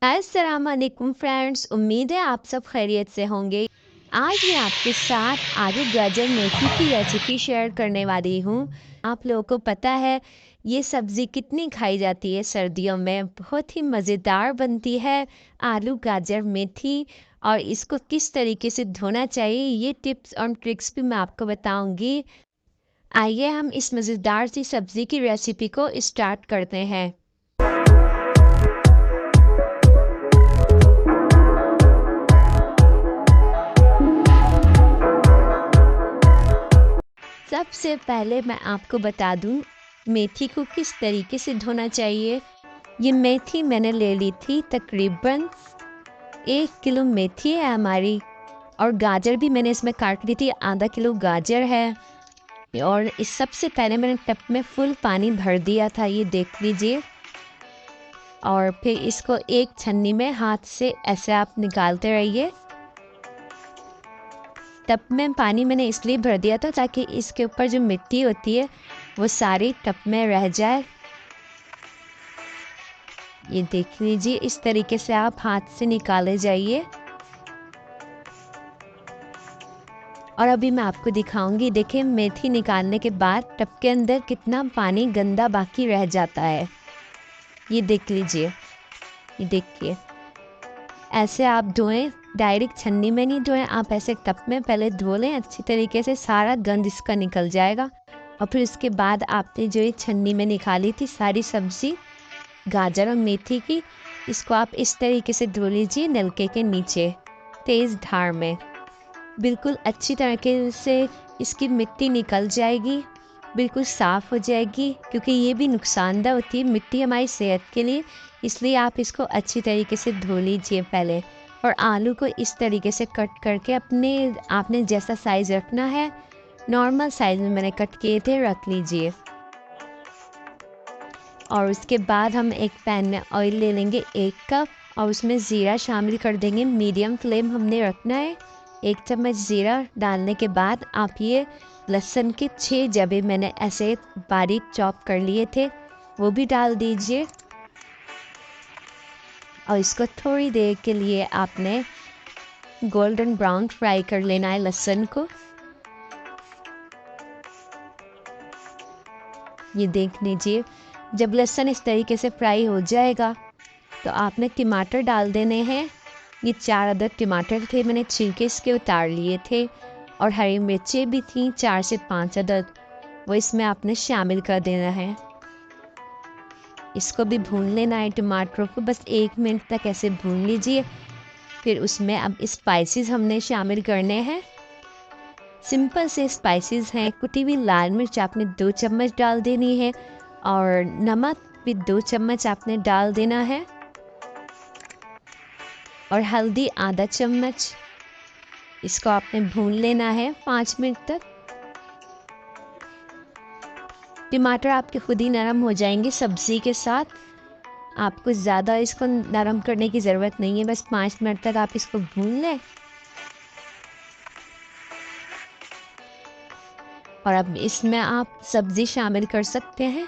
अस्सलाम वालेकुम फ्रेंड्स, उम्मीद है आप सब खैरियत से होंगे। आज मैं आपके साथ आलू गाजर मेथी की रेसिपी शेयर करने वाली हूँ। आप लोगों को पता है ये सब्ज़ी कितनी खाई जाती है सर्दियों में, बहुत ही मज़ेदार बनती है आलू गाजर मेथी। और इसको किस तरीके से धोना चाहिए ये टिप्स और ट्रिक्स भी मैं आपको बताऊंगी। आइए हम इस मज़ेदार सी सब्ज़ी की रेसिपी को स्टार्ट करते हैं। सबसे पहले मैं आपको बता दूं मेथी को किस तरीके से धोना चाहिए। ये मेथी मैंने ले ली थी, तकरीबन 1 किलो मेथी है हमारी। और गाजर भी मैंने इसमें काट ली थी, आधा किलो गाजर है। और इस सबसे पहले मैंने टब में फुल पानी भर दिया था, ये देख लीजिए। और फिर इसको एक छन्नी में हाथ से ऐसे आप निकालते रहिए। टब में पानी मैंने इसलिए भर दिया था ताकि इसके ऊपर जो मिट्टी होती है वो सारी टब में रह जाए। ये देख लीजिए, इस तरीके से आप हाथ से निकाले जाइए। और अभी मैं आपको दिखाऊंगी, देखिए मेथी निकालने के बाद टब के अंदर कितना पानी गंदा बाकी रह जाता है। ये देख लीजिए, ये देखिए, ऐसे आप धोएं, डायरेक्ट छन्नी में नहीं धोएं, आप ऐसे टब में पहले धो लें अच्छी तरीके से, सारा गंद इसका निकल जाएगा। और फिर उसके बाद आपने जो ये छन्नी में निकाली थी सारी सब्जी गाजर और मेथी की, इसको आप इस तरीके से धो लीजिए नलके के नीचे तेज़ धार में। बिल्कुल अच्छी तरीके से इसकी मिट्टी निकल जाएगी, बिल्कुल साफ़ हो जाएगी, क्योंकि ये भी नुकसानदेह होती है मिट्टी हमारी सेहत के लिए। इसलिए आप इसको अच्छी तरीके से धो लीजिए पहले। और आलू को इस तरीके से कट करके आपने जैसा साइज़ रखना है, नॉर्मल साइज़ में मैंने कट किए थे, रख लीजिए। और उसके बाद हम एक पैन में ऑयल ले लेंगे 1 कप, और उसमें ज़ीरा शामिल कर देंगे। मीडियम फ्लेम हमने रखना है। 1 चम्मच ज़ीरा डालने के बाद आप ये लहसुन के 6 जबे मैंने ऐसे बारीक चॉप कर लिए थे वो भी डाल दीजिए। और इसको थोड़ी देर के लिए आपने गोल्डन ब्राउन फ्राई कर लेना है लहसुन को। ये देख लीजिए, जब लहसुन इस तरीके से फ्राई हो जाएगा तो आपने टमाटर डाल देने हैं। ये 4 अदद टमाटर थे, मैंने छिलके इसके उतार लिए थे। और हरी मिर्चें भी थी 4 से 5 अदद, वो इसमें आपने शामिल कर देना है। इसको भी भून लेना है, टमाटरों को बस 1 मिनट तक ऐसे भून लीजिए। फिर उसमें अब स्पाइसेस हमने शामिल करने हैं। सिंपल से स्पाइसेस हैं, कुटी हुई लाल मिर्च आपने 2 चम्मच डाल देनी है, और नमक भी 2 चम्मच आपने डाल देना है, और हल्दी आधा चम्मच। इसको आपने भून लेना है 5 मिनट तक। टमाटर आपके खुद ही नरम हो जाएंगे सब्ज़ी के साथ, आपको ज़्यादा इसको नरम करने की ज़रूरत नहीं है, बस 5 मिनट तक आप इसको भून लें। और अब इसमें आप सब्ज़ी शामिल कर सकते हैं।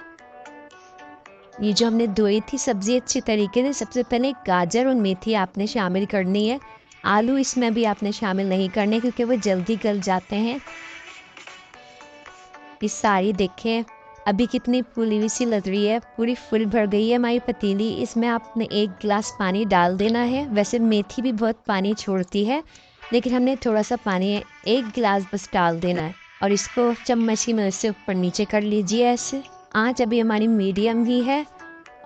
ये जो हमने धोई थी सब्ज़ी अच्छी तरीके से, सबसे पहले गाजर और मेथी आपने शामिल करनी है। आलू इसमें भी आपने शामिल नहीं करने क्योंकि वो जल्दी गल जाते हैं। ये सारी देखें अभी कितनी फूली हुई सी लग रही है, पूरी फुल भर गई है हमारी पतीली। इसमें आपने 1 गिलास पानी डाल देना है। वैसे मेथी भी बहुत पानी छोड़ती है, लेकिन हमने थोड़ा सा पानी 1 गिलास बस डाल देना है। और इसको चम्मच की मदद से ऊपर नीचे कर लीजिए ऐसे। आँच अभी हमारी मीडियम ही है,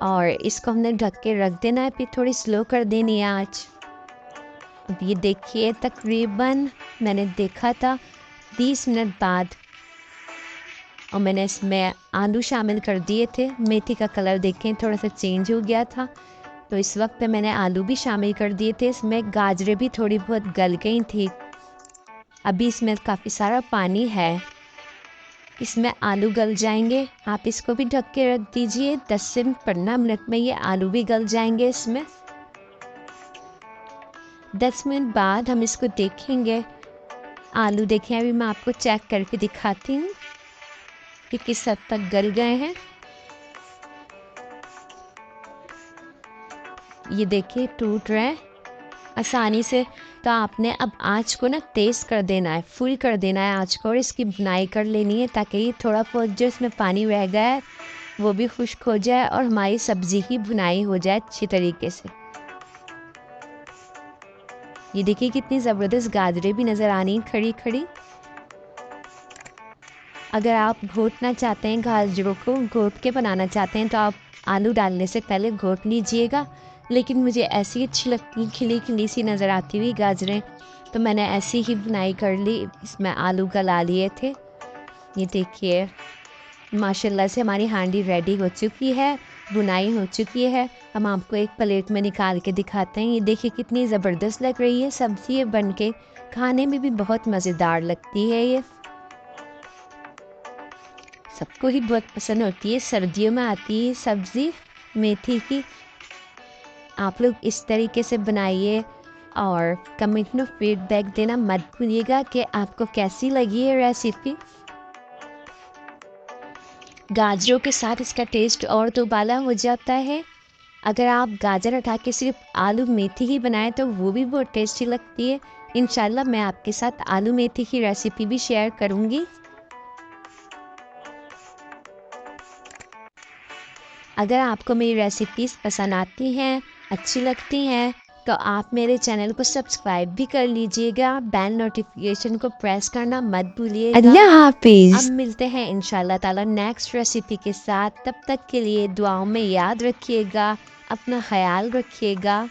और इसको हमने ढक के रख देना है, फिर थोड़ी स्लो कर देनी है आँच। अब ये देखिए, तकरीबन मैंने देखा था 30 मिनट बाद, और मैंने इसमें आलू शामिल कर दिए थे। मेथी का कलर देखें थोड़ा सा चेंज हो गया था, तो इस वक्त पे मैंने आलू भी शामिल कर दिए थे। इसमें गाजरें भी थोड़ी बहुत गल गई थी। अभी इसमें काफ़ी सारा पानी है, इसमें आलू गल जाएंगे। आप इसको भी ढक के रख दीजिए, 10 से 15 मिनट में ये आलू भी गल जाएंगे। इसमें 10 मिनट बाद हम इसको देखेंगे। आलू देखें, अभी मैं आपको चेक करके दिखाती हूँ कि किस हद तक गल गए हैं। ये देखिए टूट रहे हैं आसानी से। तो आपने अब आँच को ना तेज़ कर देना है, फुल कर देना है आँच को, और इसकी बुनाई कर लेनी है ताकि ये थोड़ा बहुत जो इसमें पानी रह गया है वो भी खुश्क हो जाए और हमारी सब्ज़ी की बुनाई हो जाए अच्छी तरीके से। ये देखिए कितनी ज़बरदस्त गाजरें भी नज़र आनी हैं खड़ी खड़ी। अगर आप घोटना चाहते हैं गाजरों को, घोट के बनाना चाहते हैं, तो आप आलू डालने से पहले घोट लीजिएगा। लेकिन मुझे ऐसी अच्छी लगती, खिली खिली सी नज़र आती हुई गाजरें, तो मैंने ऐसी ही बुनाई कर ली। इसमें आलू गला लिए थे। ये देखिए माशाल्लाह से हमारी हांडी रेडी हो चुकी है, बुनाई हो चुकी है। हम आपको एक प्लेट में निकाल के दिखाते हैं। ये देखिए कितनी ज़बरदस्त लग रही है सब्ज़ी, ये बन के खाने में भी बहुत मज़ेदार लगती है। ये सबको ही बहुत पसंद होती है, सर्दियों में आती है सब्ज़ी मेथी की। आप लोग इस तरीके से बनाइए और कमेंट में फीडबैक देना मत भूलिएगा कि आपको कैसी लगी है रेसिपी। गाजरों के साथ इसका टेस्ट और दोबाला हो जाता है। अगर आप गाजर हटा के सिर्फ आलू मेथी ही बनाएं तो वो भी बहुत टेस्टी लगती है। इंशाल्लाह मैं आपके साथ आलू मेथी की रेसिपी भी शेयर करूँगी। अगर आपको मेरी रेसिपीज़ पसंद आती हैं, अच्छी लगती हैं, तो आप मेरे चैनल को सब्सक्राइब भी कर लीजिएगा। बेल नोटिफिकेशन को प्रेस करना मत भूलिएगा। अल्लाह हाफिज। अब मिलते हैं इंशाल्लाह ताला नेक्स्ट रेसिपी के साथ। तब तक के लिए दुआओं में याद रखिएगा, अपना ख्याल रखिएगा।